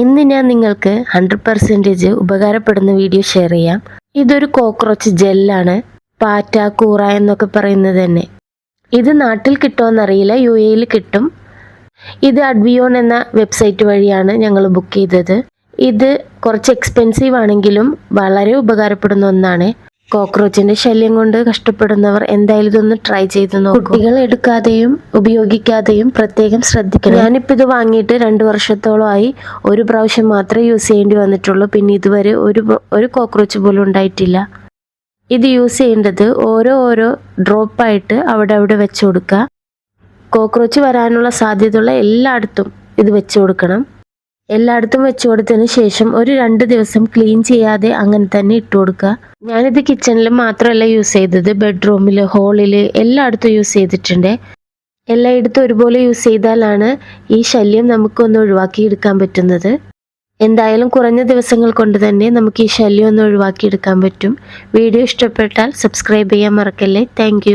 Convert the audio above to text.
ഇന്ന് ഞാൻ നിങ്ങൾക്ക് 100% ഉപകാരപ്പെടുന്ന വീഡിയോ ഷെയർ ചെയ്യാം. ഇതൊരു കോക്രോച്ച് ജെല്ലാണ്. പാറ്റ, കൂറ എന്നൊക്കെ പറയുന്നത് തന്നെ. ഇത് നാട്ടിൽ കിട്ടുമോയെന്നറിയില്ല, UAE കിട്ടും. ഇത് അഡ്വിയോൺ എന്ന വെബ്സൈറ്റ് വഴിയാണ് ഞങ്ങൾ ബുക്ക് ചെയ്തത്. ഇത് കുറച്ച് എക്സ്പെൻസീവ് ആണെങ്കിലും വളരെ ഉപകാരപ്പെടുന്ന ഒന്നാണ്. കോക്രോച്ചിന്റെ ശല്യം കൊണ്ട് കഷ്ടപ്പെടുന്നവർ എന്തായാലും ഇതൊന്ന് ട്രൈ ചെയ്ത് നോക്കും. കുട്ടികൾ എടുക്കാതെയും ഉപയോഗിക്കാതെയും പ്രത്യേകം ശ്രദ്ധിക്കണം. ഞാനിപ്പോൾ ഇത് വാങ്ങിയിട്ട് 2 വർഷത്തോളമായി. ഒരു പ്രാവശ്യം മാത്രമേ യൂസ് ചെയ്യേണ്ടി വന്നിട്ടുള്ളൂ. പിന്നെ ഇതുവരെ ഒരു കോക്രോച്ച് പോലും ഉണ്ടായിട്ടില്ല. ഇത് യൂസ് ചെയ്യേണ്ടത് ഓരോ ഡ്രോപ്പായിട്ട് അവിടെ വെച്ച് കൊടുക്കുക. കോക്രോച്ച് വരാനുള്ള സാധ്യതയുള്ള എല്ലായിടത്തും ഇത് വെച്ച് കൊടുക്കണം. എല്ലായിടത്തും വെച്ച് കൊടുത്തതിന് ശേഷം ഒരു 2 ദിവസം ക്ലീൻ ചെയ്യാതെ അങ്ങനെ തന്നെ ഇട്ട് കൊടുക്കുക. ഞാനിത് കിച്ചണിൽ മാത്രമല്ല യൂസ് ചെയ്തത്, ബെഡ്റൂമിൽ, ഹോളിൽ എല്ലായിടത്തും യൂസ് ചെയ്തിട്ടുണ്ട്. എല്ലായിടത്തും ഒരുപോലെ യൂസ് ചെയ്താലാണ് ഈ ശല്യം നമുക്കൊന്ന് ഒഴിവാക്കിയെടുക്കാൻ പറ്റുന്നത്. എന്തായാലും കുറഞ്ഞ ദിവസങ്ങൾ കൊണ്ട് തന്നെ നമുക്ക് ഈ ശല്യം ഒന്ന് ഒഴിവാക്കിയെടുക്കാൻ പറ്റും. വീഡിയോ ഇഷ്ടപ്പെട്ടാൽ സബ്സ്ക്രൈബ് ചെയ്യാൻ മറക്കല്ലേ. താങ്ക്